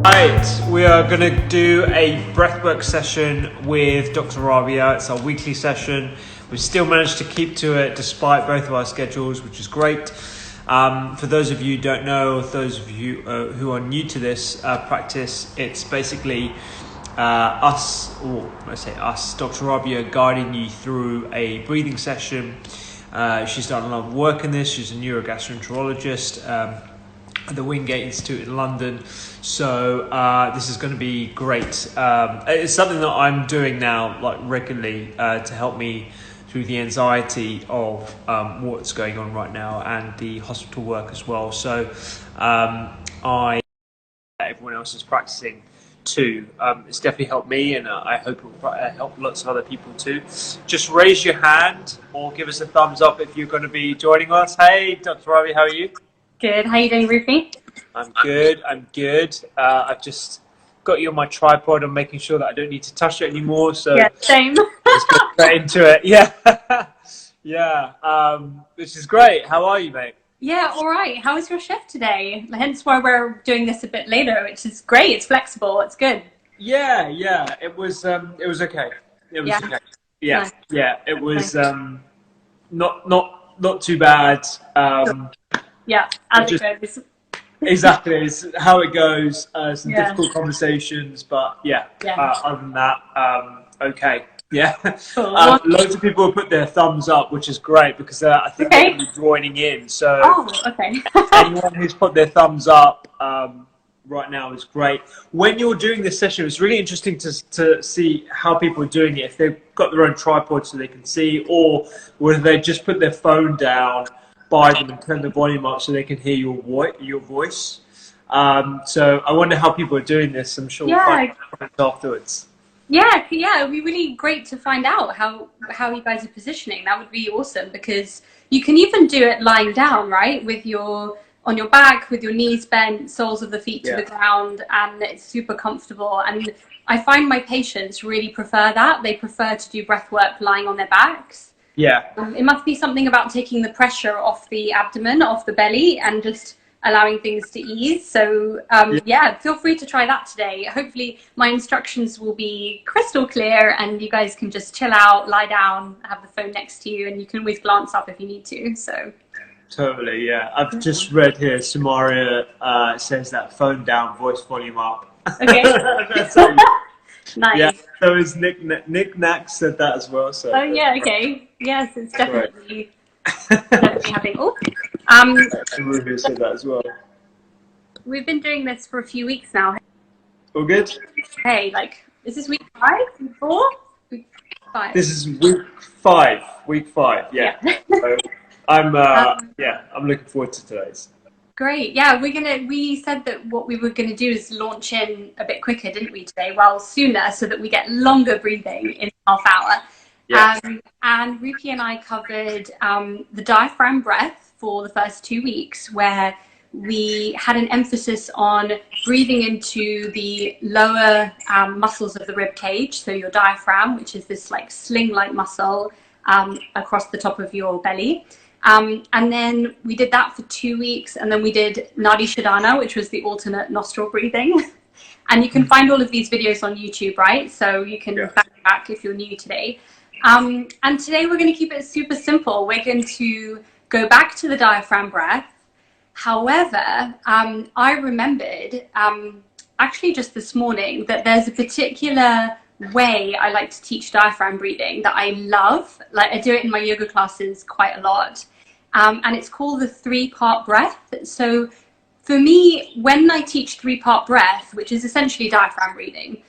Right, we are going to do a breathwork session with Dr. Rabia. It's our weekly session. We've still managed to keep to it despite both of our schedules, which is great. For those of you who don't know, those of you who are new to this practice, it's basically us, Dr. Rabia, guiding you through a breathing session. She's done a lot of work in this. She's a neurogastroenterologist at the Wingate Institute in London. So this is going to be great. It's something that I'm doing now, like regularly, to help me through the anxiety of what's going on right now and the hospital work as well. So everyone else is practicing too. It's definitely helped me, and I hope it will help lots of other people too. Just raise your hand or give us a thumbs up if you're going to be joining us. Hey, Dr. Ravi, how are you? Good. How are you doing, Ruthie? I'm good. I've just got you on my tripod. I'm making sure that I don't need to touch it anymore. So yeah, same. Let's get straight into it. Yeah. Which is great. How are you, mate? Yeah, all right. How was your shift today? Hence why we're doing this a bit later, which is great. It's flexible. It's good. Yeah. It was okay. It was okay. Yeah. Nice. Yeah. It was not too bad. Yeah, as it goes. Exactly, it's how it goes. Some difficult conversations, but other than that, okay. Yeah. Cool. Loads of people have put their thumbs up, which is great because I think they're going to be joining in. So anyone who's put their thumbs up right now is great. When you're doing this session, it's really interesting to see how people are doing it. If they've got their own tripod so they can see, or whether they just put their phone down by them and turn the volume up so they can hear your voice. So I wonder how people are doing this. I'm sure we'll find out afterwards. Yeah, it'd be really great to find out how you guys are positioning. That would be awesome because you can even do it lying down, right? On your back, with your knees bent, soles of the feet to the ground, and it's super comfortable. And I find my patients really prefer that. They prefer to do breath work lying on their backs. Yeah. It must be something about taking the pressure off the abdomen, off the belly, and just allowing things to ease. So feel free to try that today. Hopefully my instructions will be crystal clear and you guys can just chill out, lie down, have the phone next to you, and you can always glance up if you need to. So totally, yeah. I've just read here, Samaria says that phone down, voice volume up. Okay. Nice. Yeah, so is Nick Nack said that as well. So. Oh yeah, okay. Yes, it's definitely having. Ruby said that as well. We've been doing this for a few weeks now. All good? Hey, is this week 5? Week 4? Week 5. This is week 5. Week 5. Yeah. So I'm looking forward to today's. Great. Yeah, we said that what we were gonna do is launch in a bit quicker, didn't we, today? Well, sooner, so that we get longer breathing in half hour. Yes. And Rupi and I covered the diaphragm breath for the first 2 weeks, where we had an emphasis on breathing into the lower muscles of the rib cage, so your diaphragm, which is this sling-like muscle across the top of your belly. And then we did that for 2 weeks, and then we did Nadi Shodhana, which was the alternate nostril breathing. And you can find all of these videos on YouTube, right? So you can back if you're new today. And today we're going to keep it super simple. We're going to go back to the diaphragm breath. However, I remembered actually just this morning that there's a particular way I like to teach diaphragm breathing that I love. I do it in my yoga classes quite a lot. And it's called the 3-part breath. So for me, when I teach 3-part breath, which is essentially diaphragm breathing,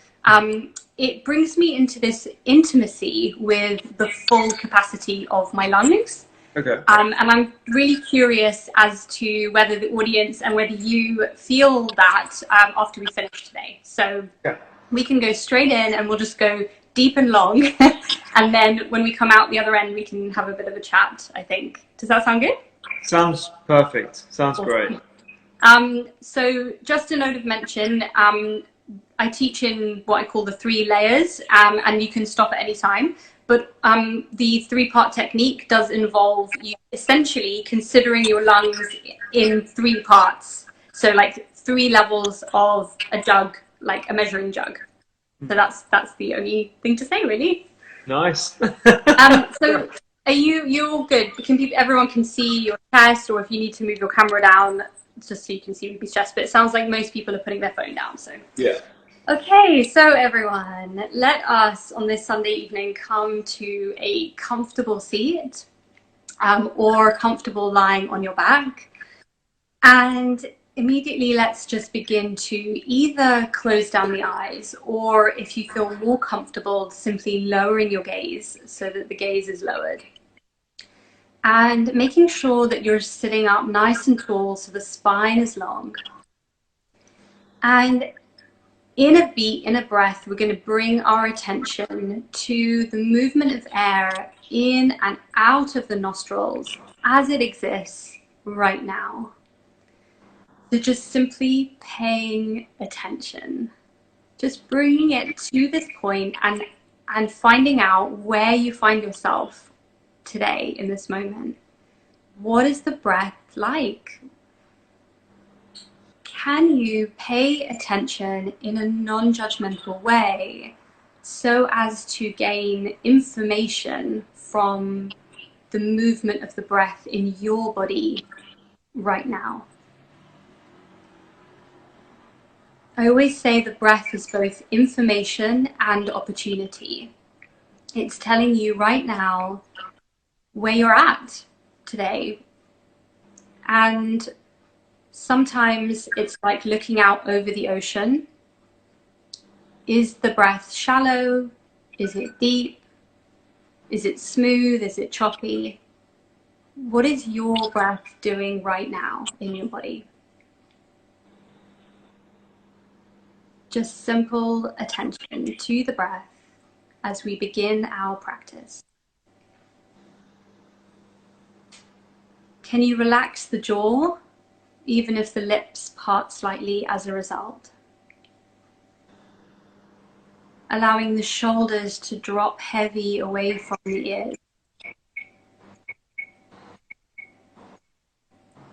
it brings me into this intimacy with the full capacity of my lungs. Okay. And I'm really curious as to whether the audience and whether you feel that after we finish today. So we can go straight in and we'll just go deep and long. And then when we come out the other end, we can have a bit of a chat, I think. Does that sound good? Sounds perfect. Sounds great. So just a note of mention, I teach in what I call the 3 layers, and you can stop at any time. But the 3-part technique does involve you essentially considering your lungs in 3 parts. So 3 levels of a jug, like a measuring jug. So that's the only thing to say, really. Nice. So are you all good? Everyone can see your chest, or if you need to move your camera down, just so you can see Ruby's chest. But it sounds like most people are putting their phone down. So Yeah. Okay, so everyone, let us on this Sunday evening come to a comfortable seat, or comfortable lying on your back, and immediately let's just begin to either close down the eyes, or if you feel more comfortable, simply lowering your gaze so that the gaze is lowered. And making sure that you're sitting up nice and tall so the spine is long. And in a beat, in a breath, we're going to bring our attention to the movement of air in and out of the nostrils as it exists right now. So just simply paying attention, just bringing it to this point and finding out where you find yourself today in this moment. What is the breath like? Can you pay attention in a non-judgmental way so as to gain information from the movement of the breath in your body right now? I always say the breath is both information and opportunity. It's telling you right now where you're at today. And sometimes it's like looking out over the ocean. Is the breath shallow? Is it deep? Is it smooth? Is it choppy? What is your breath doing right now in your body? Just simple attention to the breath as we begin our practice. Can you relax the jaw, even if the lips part slightly as a result? Allowing the shoulders to drop heavy away from the ears.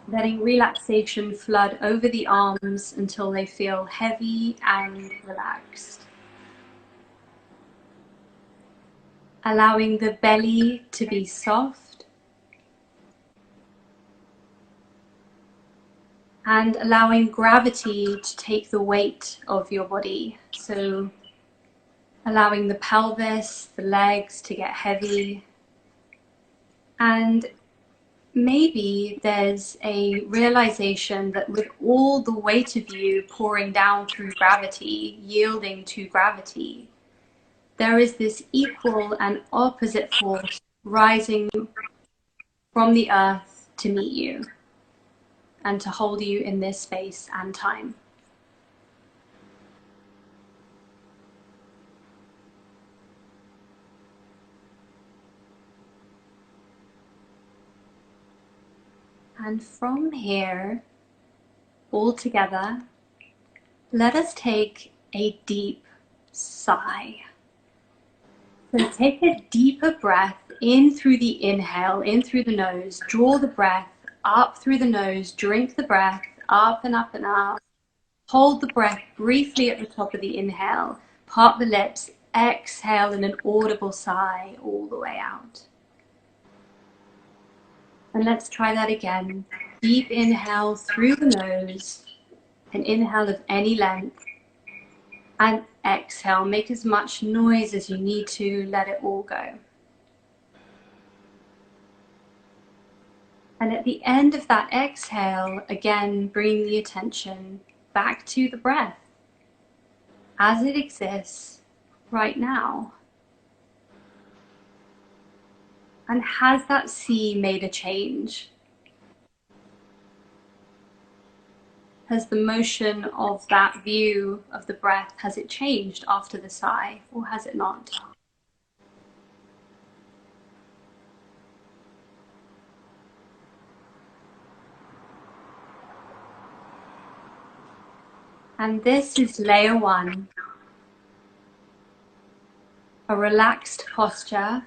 Letting relaxation flood over the arms until they feel heavy and relaxed. Allowing the belly to be soft. And allowing gravity to take the weight of your body. So allowing the pelvis, the legs to get heavy. And maybe there's a realization that with all the weight of you pouring down through gravity, yielding to gravity, there is this equal and opposite force rising from the earth to meet you and to hold you in this space and time. And from here, all together, let us take a deep sigh. So take a deeper breath in through the inhale, in through the nose. Draw the breath up through the nose. Drink the breath up and up and up. Hold the breath briefly at the top of the inhale. Part the lips. Exhale in an audible sigh all the way out. And let's try that again. Deep inhale through the nose. An inhale of any length. And exhale. Make as much noise as you need to. Let it all go. And at the end of that exhale, again, bring the attention back to the breath as it exists right now. And has that sea made a change? Has the motion of that view of the breath, has it changed after the sigh, or has it not? And this is layer one, a relaxed posture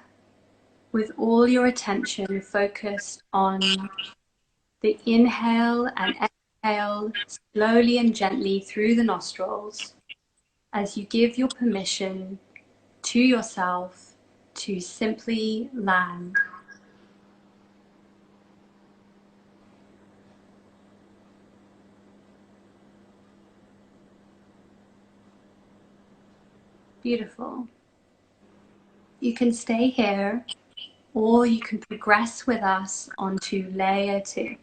with all your attention focused on the inhale and exhale Exhale slowly and gently through the nostrils as you give your permission to yourself to simply land. Beautiful. You can stay here, or you can progress with us onto layer 2.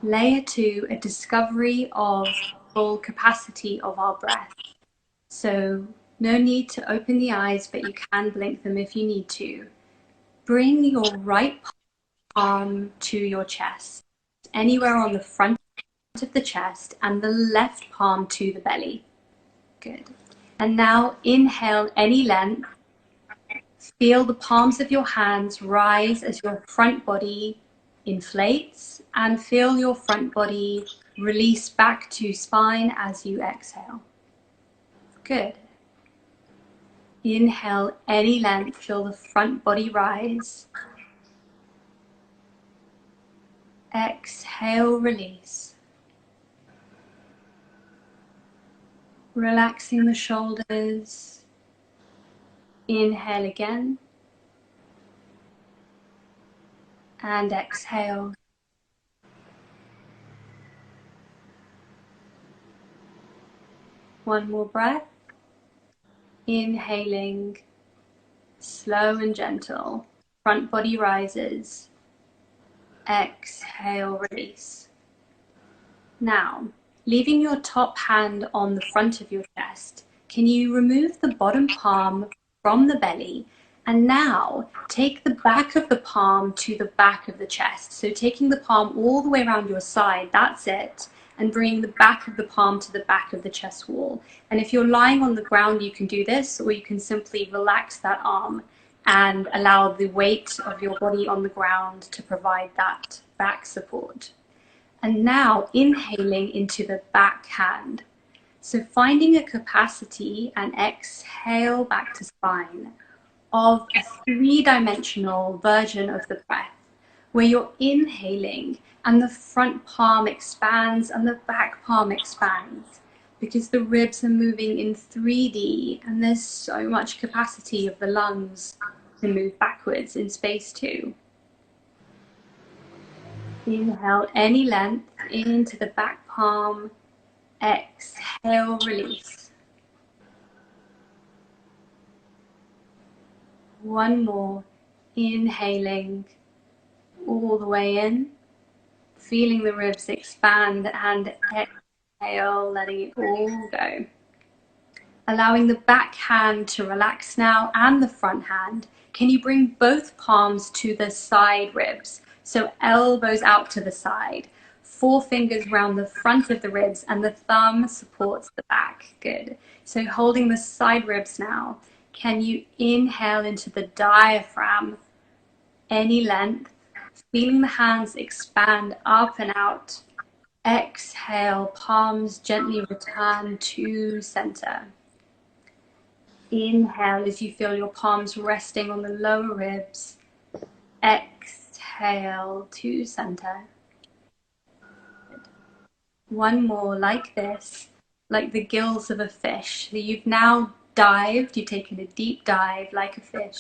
Layer 2, a discovery of full capacity of our breath. So no need to open the eyes, but you can blink them if you need to. Bring your right palm to your chest, anywhere on the front of the chest, and the left palm to the belly. Good. And now inhale any length. Feel the palms of your hands rise as your front body inflates, and feel your front body release back to spine as you exhale. Good. Inhale any length, feel the front body rise. Exhale, release. Relaxing the shoulders. Inhale again. And exhale. One more breath. Inhaling, slow and gentle. Front body rises. Exhale, release. Now, leaving your top hand on the front of your chest, can you remove the bottom palm from the belly? And now take the back of the palm to the back of the chest. So taking the palm all the way around your side, that's it. And bringing the back of the palm to the back of the chest wall. And if you're lying on the ground, you can do this, or you can simply relax that arm and allow the weight of your body on the ground to provide that back support. And now inhaling into the back hand. So finding a capacity and exhale back to spine of a three-dimensional version of the breath, where you're inhaling and the front palm expands and the back palm expands, because the ribs are moving in 3D and there's so much capacity of the lungs to move backwards in space too. Inhale any length into the back palm. Exhale, release. One more. Inhaling all the way in, feeling the ribs expand, and exhale, letting it all go. Allowing the back hand to relax now and the front hand. Can you bring both palms to the side ribs? So elbows out to the side. 4 fingers round the front of the ribs and the thumb supports the back. Good. So holding the side ribs now. Can you inhale into the diaphragm, any length, feeling the hands expand up and out. Exhale, palms gently return to center. Inhale as you feel your palms resting on the lower ribs. Exhale to center. One more like this, like the gills of a fish. So you've now dived, you've taken a deep dive like a fish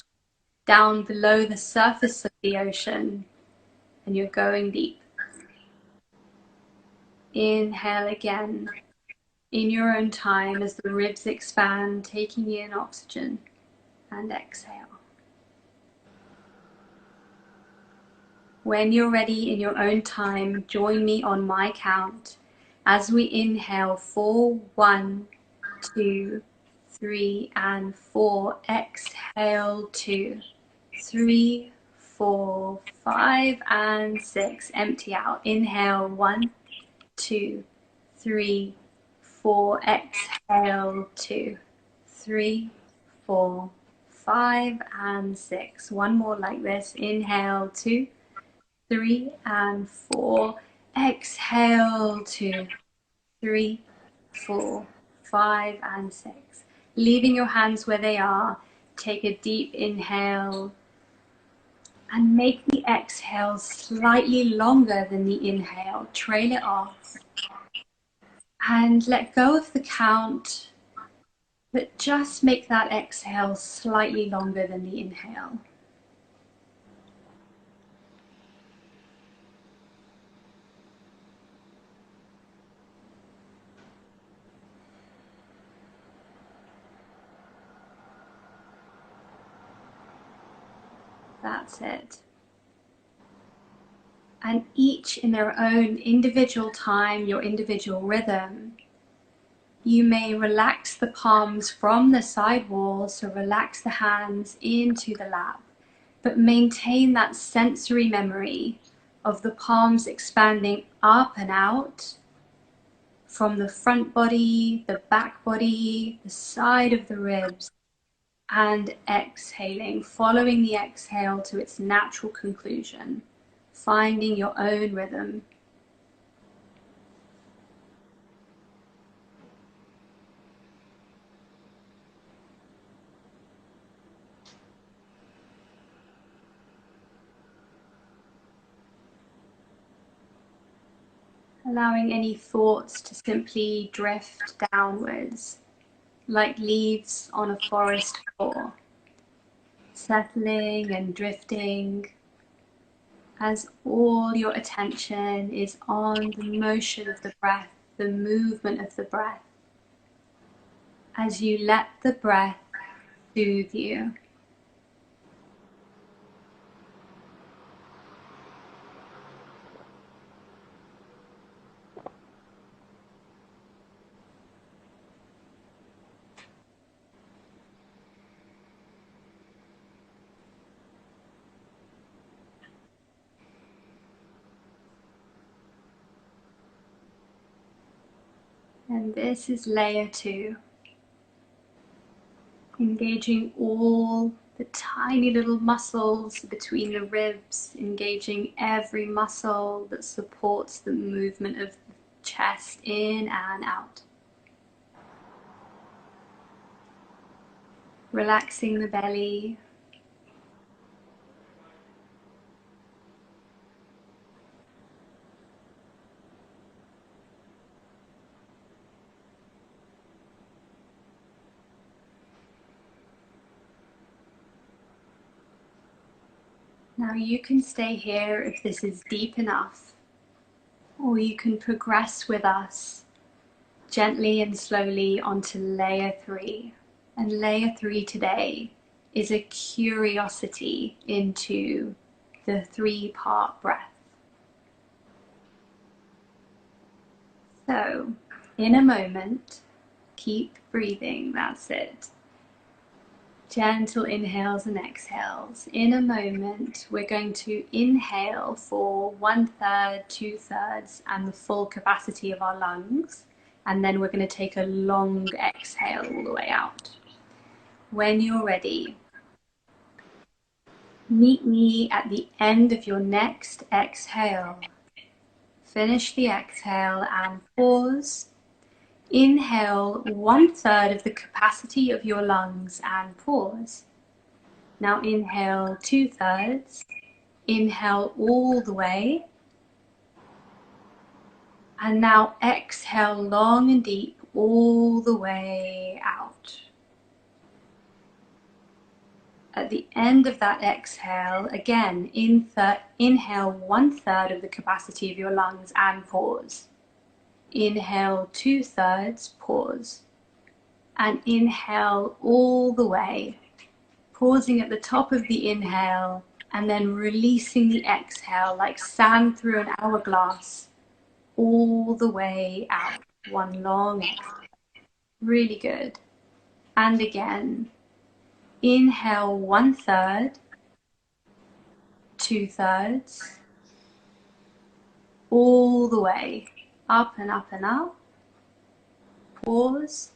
down below the surface of the ocean, and you're going deep. Inhale again in your own time as the ribs expand, taking in oxygen, and exhale. When you're ready in your own time, join me on my count as we inhale for 1, 2, 3, and 4. Exhale 2, 3, 4, 5, and 6. Empty out. Inhale 1, 2, 3, 4. Exhale 2, 3, 4, 5, and 6. One more like this. Inhale 2, 3, and 4. Exhale 2, 3, 4, 5, and 6. Leaving your hands where they are. Take a deep inhale And make the exhale slightly longer than the inhale. Trail it off. And let go of the count, but just make that exhale slightly longer than the inhale. That's it. And each in their own individual time, your individual rhythm, you may relax the palms from the side wall, so relax the hands into the lap, but maintain that sensory memory of the palms expanding up and out from the front body, the back body, the side of the ribs, and exhaling, following the exhale to its natural conclusion, finding your own rhythm. Allowing any thoughts to simply drift downwards, like leaves on a forest floor, settling and drifting as all your attention is on the motion of the breath, the movement of the breath, as you let the breath soothe you. And this is layer 2, engaging all the tiny little muscles between the ribs, engaging every muscle that supports the movement of the chest in and out. Relaxing the belly. Now you can stay here if this is deep enough, or you can progress with us gently and slowly onto layer 3. And layer 3 today is a curiosity into the 3-part breath. So, in a moment, keep breathing, that's it. Gentle inhales and exhales. In a moment, we're going to inhale for 1/3, 2/3, and the full capacity of our lungs. And then we're going to take a long exhale all the way out. When you're ready, meet me at the end of your next exhale. Finish the exhale and pause. Inhale 1/3 of the capacity of your lungs and pause. Now inhale 2/3. Inhale all the way. And now exhale long and deep all the way out. At the end of that exhale, again, inhale 1/3 of the capacity of your lungs and pause. Inhale 2/3, pause. And inhale all the way, pausing at the top of the inhale and then releasing the exhale like sand through an hourglass all the way out. One long exhale. Really good. And again. Inhale 1/3, 2/3, all the way, up and up and up. Pause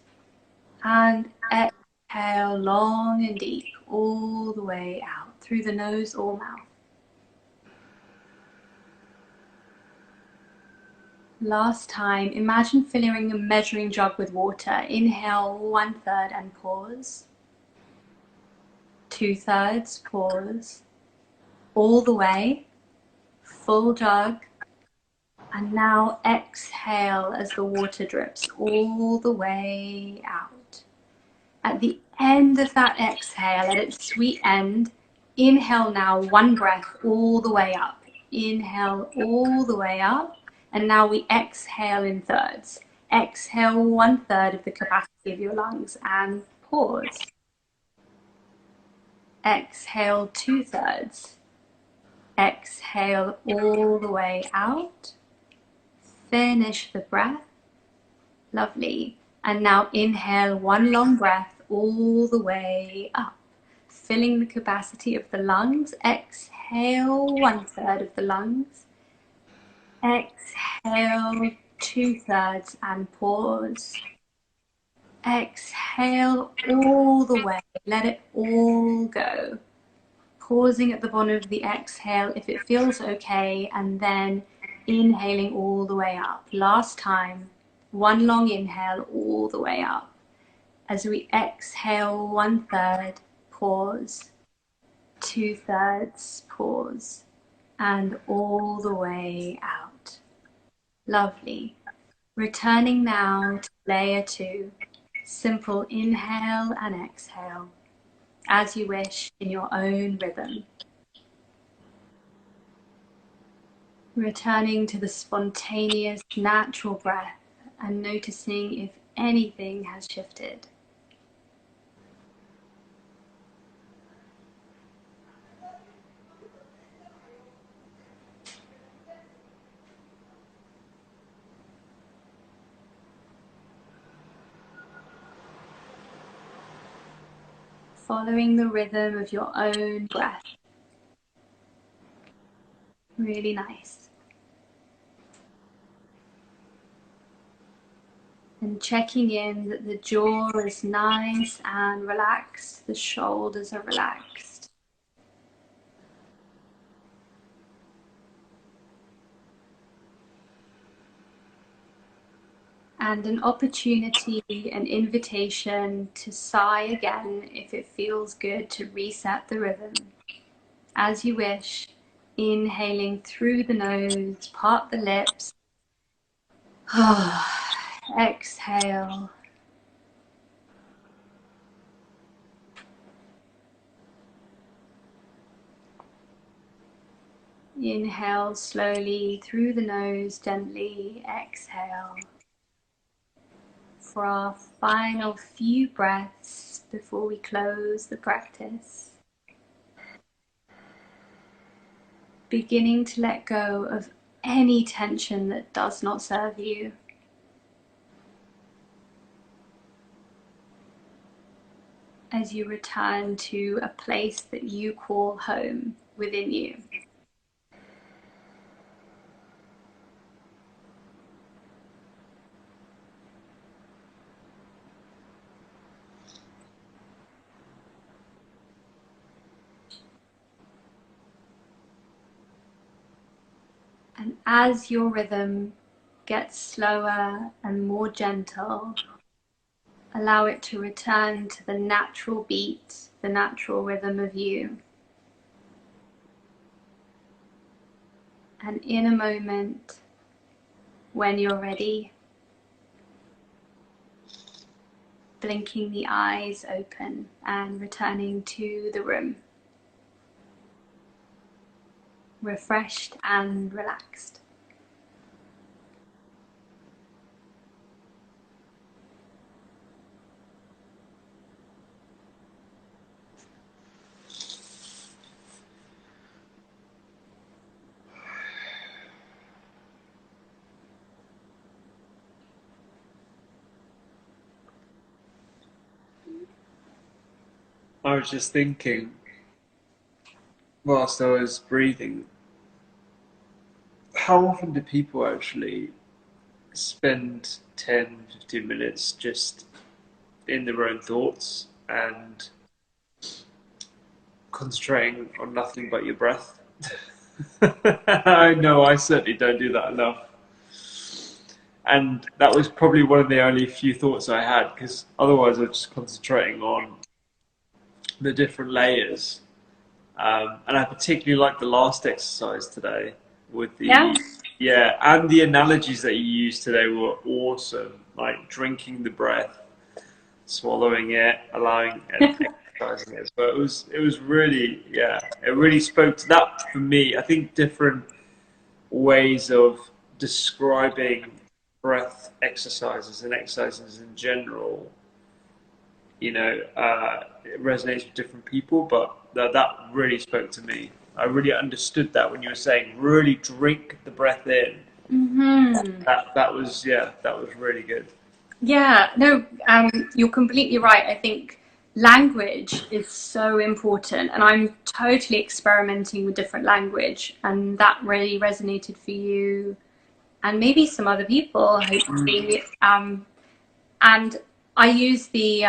and exhale long and deep, all the way out, through the nose or mouth. Last time, imagine filling a measuring jug with water. Inhale 1/3 and pause. 2/3, pause. all the way, full jug. And now exhale as the water drips all the way out. At the end of that exhale, at its sweet end, inhale now, one breath all the way up. Inhale all the way up. And now we exhale in thirds. Exhale 1/3 of the capacity of your lungs and pause. Exhale 2/3. Exhale all the way out. Finish the breath. Lovely. And now inhale one long breath all the way up, filling the capacity of the lungs. Exhale 1/3 of the lungs. Exhale 2/3 and pause. Exhale all the way. Let it all go. Pausing at the bottom of the exhale if it feels okay, and then inhaling all the way up. Last time, one long inhale all the way up. As we exhale 1/3, pause, 2/3, pause, and all the way out. Lovely. Returning now to layer 2. Simple inhale and exhale, as you wish, in your own rhythm. Returning to the spontaneous, natural breath and noticing if anything has shifted. Following the rhythm of your own breath. Really nice. And checking in that the jaw is nice and relaxed, the shoulders are relaxed. And an opportunity, an invitation to sigh again if it feels good to reset the rhythm. As you wish, inhaling through the nose, part the lips. Exhale. Inhale slowly through the nose, gently exhale. For our final few breaths before we close the practice. Beginning to let go of any tension that does not serve you. As you return to a place that you call home within you. And as your rhythm gets slower and more gentle, allow it to return to the natural beat, the natural rhythm of you. And in a moment, when you're ready, blinking the eyes open and returning to the room. Refreshed and relaxed. I was just thinking, whilst I was breathing, how often do people actually spend 10, 15 minutes just in their own thoughts and concentrating on nothing but your breath? I know I certainly don't do that enough. And that was probably one of the only few thoughts I had, because otherwise I was just concentrating on the different layers And I particularly like the last exercise today with the Yeah. and the analogies that you used today were awesome. Like drinking the breath, swallowing it, allowing and exercising it. So it was really it really spoke to that for me. I think different ways of describing breath exercises and exercises in general, it resonates with different people, but that really spoke to me. I really understood that when you were saying really drink the breath in. Mm-hmm. That was really good. Yeah, no, you're completely right. I think language is so important, and I'm totally experimenting with different language, and that really resonated for you and maybe some other people, hopefully. And I use the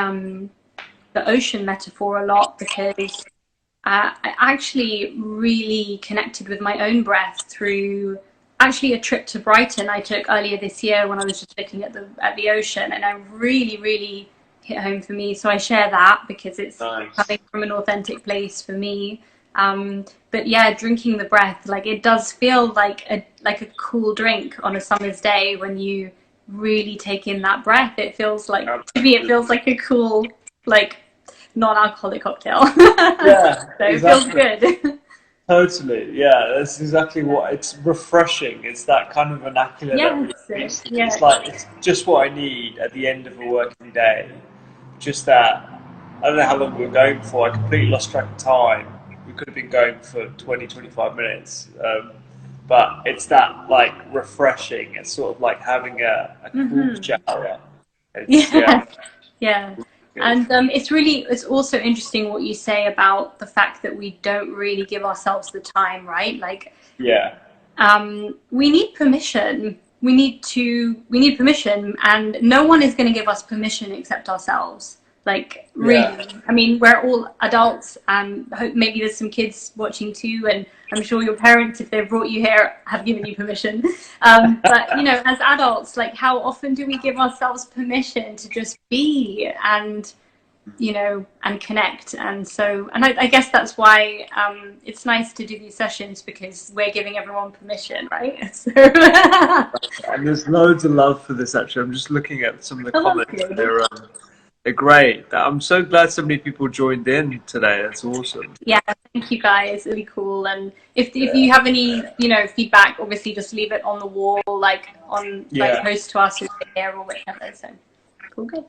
ocean metaphor a lot because I actually really connected with my own breath through actually a trip to Brighton I took earlier this year when I was just looking at the ocean, and it really hit home for me. So I share that because it's Nice. coming from an authentic place for me. But yeah, drinking the breath, like it does feel like a cool drink on a summer's day when you really take in that breath. It feels like, to me, it feels like a cool, like non-alcoholic cocktail. Yeah, So exactly. it feels good. Totally, yeah, that's exactly what it's refreshing. It's that kind of vernacular that really Yes, it's like it's just what I need at the end of a working day. Just that I don't know how long we were going for. I completely lost track of time. We could have been going for 20, 25 minutes. But it's that like refreshing. It's sort of like having a cool shower. It's, Yeah. good. And it's also interesting what you say about the fact that we don't really give ourselves the time, right? Like, Yeah. we need permission. We need permission, and no one is going to give us permission except ourselves. Like, really. Yeah. I mean, we're all adults, and I hope maybe there's some kids watching too, and I'm sure your parents, if they've brought you here, have given you permission. But as adults, like, how often do we give ourselves permission to just be and and connect? And so, and I guess that's why it's nice to do these sessions, because we're giving everyone permission, right? So And there's loads of love for this. Actually, I'm just looking at some of the comments. They're great. I'm so glad so many people joined in today. That's awesome. Yeah, thank you guys. Really cool. And if you have any feedback, obviously just leave it on the wall, like post to us here or whatever. So cool, good.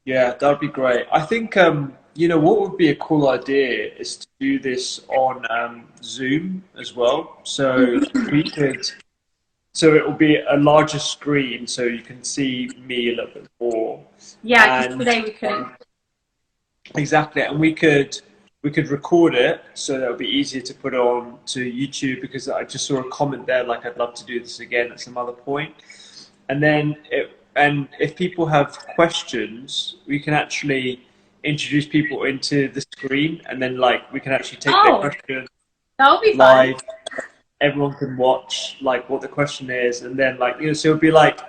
Yeah, that'd be great. I think what would be a cool idea is to do this on Zoom as well. So so it will be a larger screen, so you can see me a little bit more. Yeah, because today we couldn't. Exactly, and we could record it, so that would be easier to put on to YouTube, because I just saw a comment there like I'd love to do this again at some other point. And then if people have questions, we can actually introduce people into the screen, and then we can actually take their questions that would be live. fun. Everyone can watch what the question is, and then so it'll be like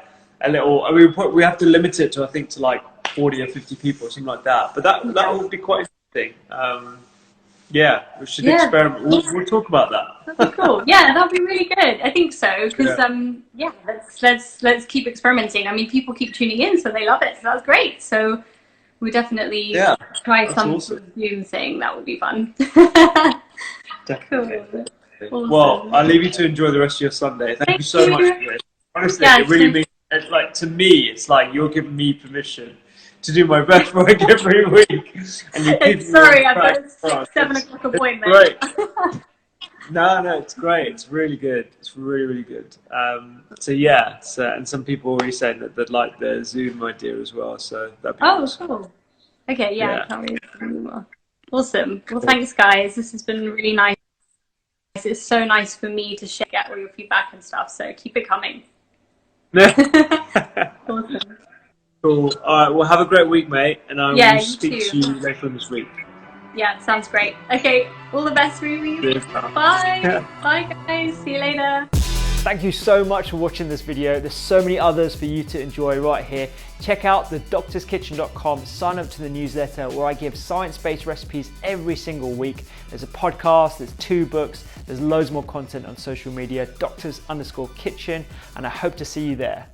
a little. I mean, we have to limit it to, I think, to 40 or 50 people or something like that. But that would be quite interesting. Yeah, we should experiment. We'll talk about that. That'd be cool. Yeah, that'd be really good. I think so, because let's keep experimenting. I mean, people keep tuning in, so they love it. So that's great. So we definitely try some sort of Zoom thing. That would be fun. Definitely. Cool. Awesome. Well, I'll leave you to enjoy the rest of your Sunday. Thank you so much for this. Honestly, it really means, to me, it's like you're giving me permission to do my best work every week. And you keep sorry, I've got a 7 o'clock appointment. Great. No, it's great. It's really good. It's really, really good. And some people already saying that they'd like the Zoom idea as well. So that'd be awesome. Cool. Okay, I can't really do anymore. Awesome. Well, thanks, guys. This has been really nice. It's so nice for me to get all your feedback and stuff. So keep it coming. Awesome. Cool. All right. Well, have a great week, mate. And I will speak to you later on this week. Yeah, sounds great. Okay. All the best, Ruby. Bye. Bye, guys. See you later. Thank you so much for watching this video. There's so many others for you to enjoy right here. Check out the doctorskitchen.com, sign up to the newsletter where I give science-based recipes every single week. There's a podcast, there's 2 books, there's loads more content on social media, doctors_kitchen, and I hope to see you there.